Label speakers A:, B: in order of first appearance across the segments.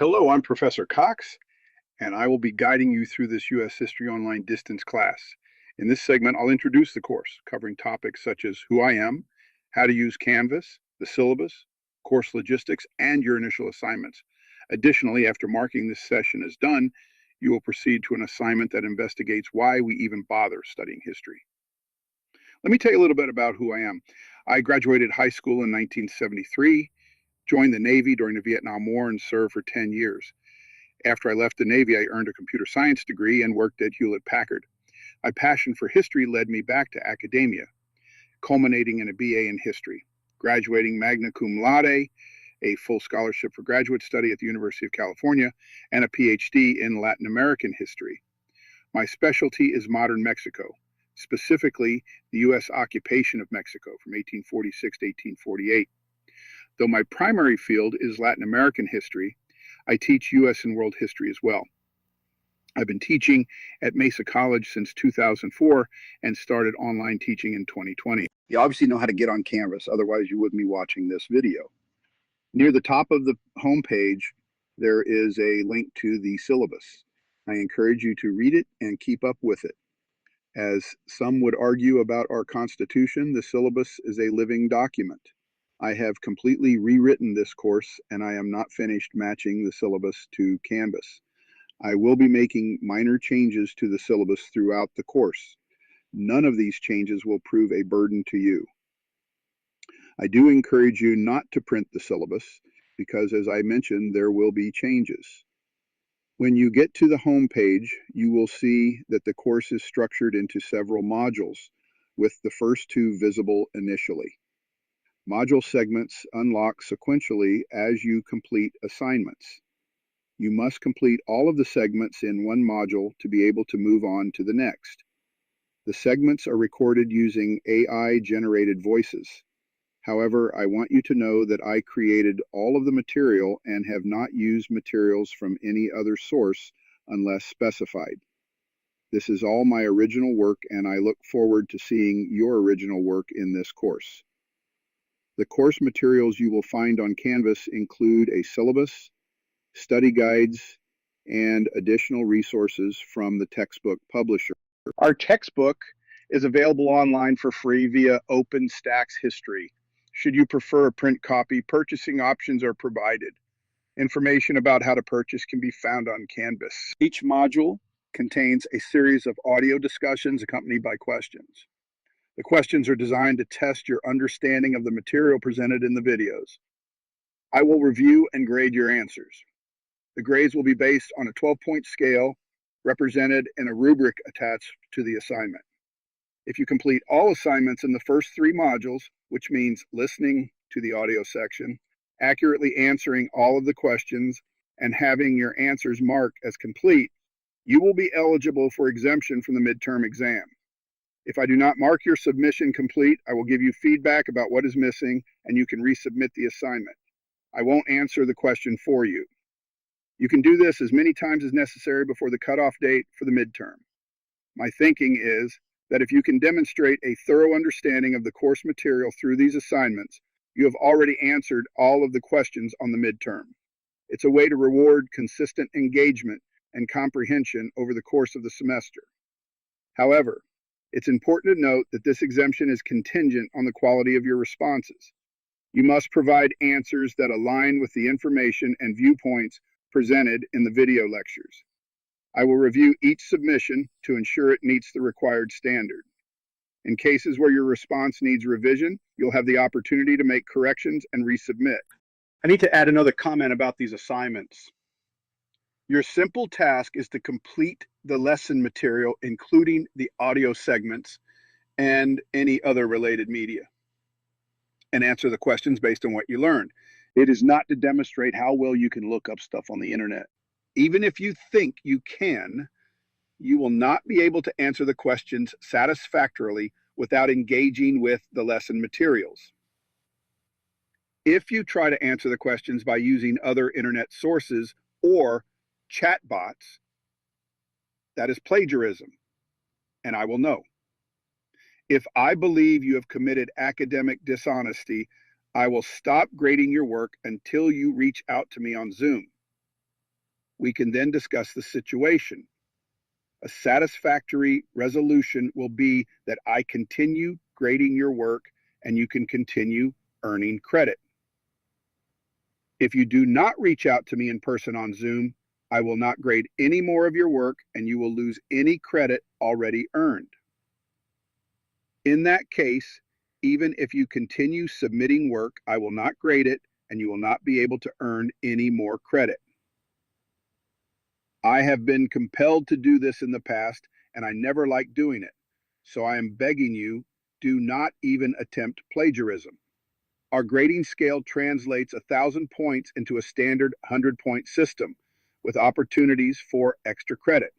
A: Hello, I'm Professor Cox, and I will be guiding you through this U.S. History Online distance class. In this segment, I'll introduce the course, covering topics such as who I am, how to use Canvas, the syllabus, course logistics, and your initial assignments. Additionally, after marking this session as done, you will proceed to an assignment that investigates why we even bother studying history. Let me tell you a little bit about who I am. I graduated high school in 1973, joined the Navy during the Vietnam War, and served for 10 years. After I left the Navy, I earned a computer science degree and worked at Hewlett-Packard. My passion for history led me back to academia, culminating in a BA in history, graduating magna cum laude, a full scholarship for graduate study at the University of California, and a PhD in Latin American history. My specialty is modern Mexico, specifically the U.S. occupation of Mexico from 1846 to 1848. Though my primary field is Latin American history, I teach U.S. and world history as well. I've been teaching at Mesa College since 2004 and started online teaching in 2020. You obviously know how to get on Canvas, otherwise you wouldn't be watching this video. Near the top of the home page, there is a link to the syllabus. I encourage you to read it and keep up with it. As some would argue about our Constitution, the syllabus is a living document. I have completely rewritten this course, and I am not finished matching the syllabus to Canvas. I will be making minor changes to the syllabus throughout the course. None of these changes will prove a burden to you. I do encourage you not to print the syllabus because, as I mentioned, there will be changes. When you get to the home page, you will see that the course is structured into several modules, with the first two visible initially. Module segments unlock sequentially as you complete assignments. You must complete all of the segments in one module to be able to move on to the next. The segments are recorded using AI-generated voices. However, I want you to know that I created all of the material and have not used materials from any other source unless specified. This is all my original work, and I look forward to seeing your original work in this course. The course materials you will find on Canvas include a syllabus, study guides, and additional resources from the textbook publisher. Our textbook is available online for free via OpenStax History. Should you prefer a print copy, purchasing options are provided. Information about how to purchase can be found on Canvas. Each module contains a series of audio discussions accompanied by questions. The questions are designed to test your understanding of the material presented in the videos. I will review and grade your answers. The grades will be based on a 12-point scale represented in a rubric attached to the assignment. If you complete all assignments in the first 3 modules, which means listening to the audio section, accurately answering all of the questions, and having your answers marked as complete, you will be eligible for exemption from the midterm exam. If I do not mark your submission complete, I will give you feedback about what is missing, and you can resubmit the assignment. I won't answer the question for you. You can do this as many times as necessary before the cutoff date for the midterm. My thinking is that if you can demonstrate a thorough understanding of the course material through these assignments, you have already answered all of the questions on the midterm. It's a way to reward consistent engagement and comprehension over the course of the semester. However, it's important to note that this exemption is contingent on the quality of your responses. You must provide answers that align with the information and viewpoints presented in the video lectures. I will review each submission to ensure it meets the required standard. In cases where your response needs revision, you'll have the opportunity to make corrections and resubmit. I need to add another comment about these assignments. Your simple task is to complete the lesson material, including the audio segments and any other related media, and answer the questions based on what you learned. It is not to demonstrate how well you can look up stuff on the internet. Even if you think you can, you will not be able to answer the questions satisfactorily without engaging with the lesson materials. If you try to answer the questions by using other internet sources or chatbots, that is plagiarism, and I will know. If I believe you have committed academic dishonesty, I will stop grading your work until you reach out to me on Zoom. We can then discuss the situation. A satisfactory resolution will be that I continue grading your work and you can continue earning credit. If you do not reach out to me in person on Zoom, I will not grade any more of your work and you will lose any credit already earned. In that case, even if you continue submitting work, I will not grade it and you will not be able to earn any more credit. I have been compelled to do this in the past and I never liked doing it. So I am begging you, do not even attempt plagiarism. Our grading scale translates 1,000 points into a standard 100-point system with opportunities for extra credit.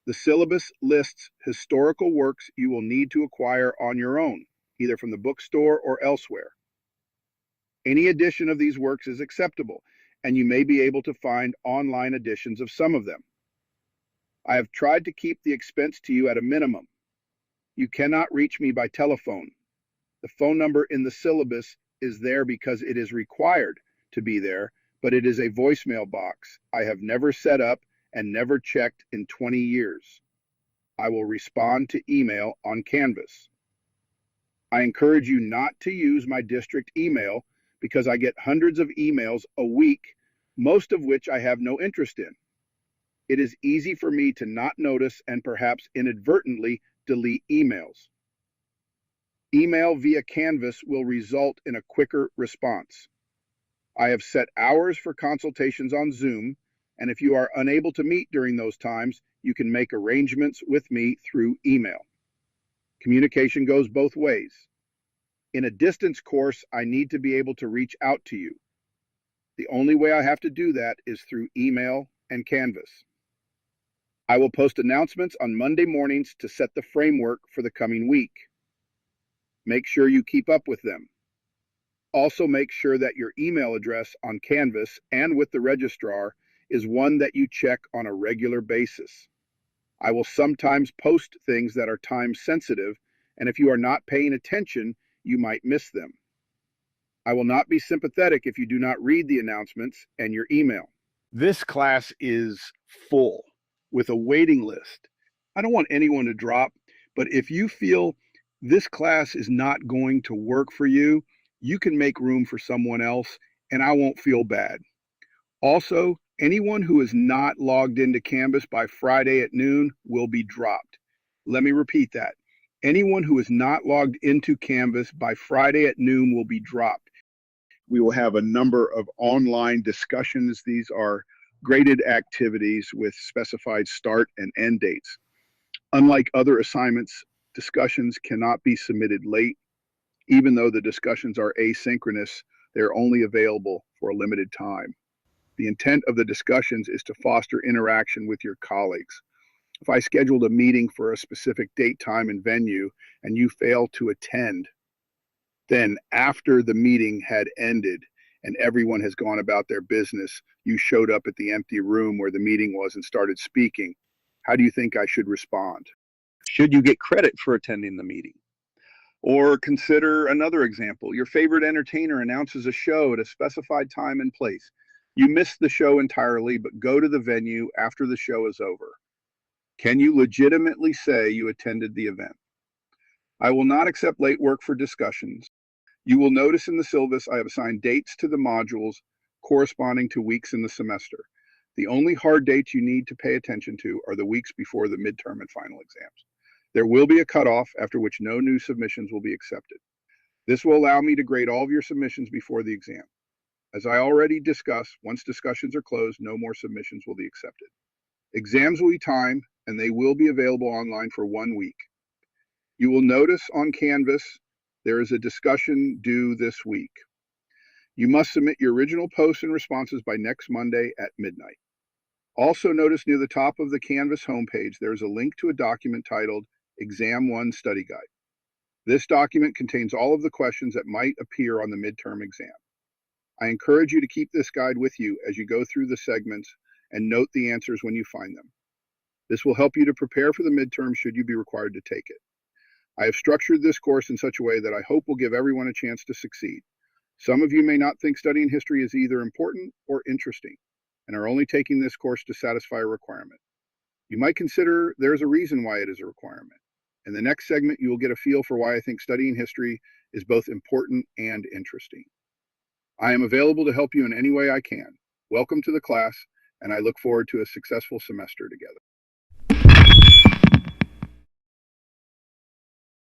A: The syllabus lists historical works you will need to acquire on your own, either from the bookstore or elsewhere. Any edition of these works is acceptable, and you may be able to find online editions of some of them. I have tried to keep the expense to you at a minimum. You cannot reach me by telephone. The phone number in the syllabus is there because it is required to be there, but it is a voicemail box I have never set up and never checked in 20 years. I will respond to email on Canvas. I encourage you not to use my district email because I get hundreds of emails a week, most of which I have no interest in. It is easy for me to not notice and perhaps inadvertently delete emails. Email via Canvas will result in a quicker response. I have set hours for consultations on Zoom, and if you are unable to meet during those times, you can make arrangements with me through email. Communication goes both ways. In a distance course, I need to be able to reach out to you. The only way I have to do that is through email and Canvas. I will post announcements on Monday mornings to set the framework for the coming week. Make sure you keep up with them. Also make sure that your email address on Canvas and with the registrar is one that you check on a regular basis. I will sometimes post things that are time sensitive, and if you are not paying attention, you might miss them. I will not be sympathetic if you do not read the announcements and your email. This class is full with a waiting list. I don't want anyone to drop, but if you feel this class is not going to work for you, you can make room for someone else, and I won't feel bad. Also, anyone who is not logged into Canvas by Friday at noon will be dropped. Let me repeat that. Anyone who is not logged into Canvas by Friday at noon will be dropped. We will have a number of online discussions. These are graded activities with specified start and end dates. Unlike other assignments, discussions cannot be submitted late. Even though the discussions are asynchronous, they're only available for a limited time. The intent of the discussions is to foster interaction with your colleagues. If I scheduled a meeting for a specific date, time, and venue, and you fail to attend, then after the meeting had ended and everyone has gone about their business, you showed up at the empty room where the meeting was and started speaking. How do you think I should respond? Should you get credit for attending the meeting? Or consider another example. Your favorite entertainer announces a show at a specified time and place. You miss the show entirely, but go to the venue after the show is over. Can you legitimately say you attended the event? I will not accept late work for discussions. You will notice in the syllabus I have assigned dates to the modules corresponding to weeks in the semester. The only hard dates you need to pay attention to are the weeks before the midterm and final exams. There will be a cutoff after which no new submissions will be accepted. This will allow me to grade all of your submissions before the exam. As I already discussed, once discussions are closed, no more submissions will be accepted. Exams will be timed, and they will be available online for 1 week. You will notice on Canvas there is a discussion due this week. You must submit your original posts and responses by next Monday at midnight. Also notice near the top of the Canvas homepage there is a link to a document titled Exam 1 Study Guide. This document contains all of the questions that might appear on the midterm exam. I encourage you to keep this guide with you as you go through the segments and note the answers when you find them. This will help you to prepare for the midterm should you be required to take it. I have structured this course in such a way that I hope will give everyone a chance to succeed. Some of you may not think studying history is either important or interesting. and are only taking this course to satisfy a requirement. You might consider there's a reason why it is a requirement. In the next segment, you will get a feel for why I think studying history is both important and interesting. I am available to help you in any way I can. Welcome to the class, and I look forward to a successful semester together.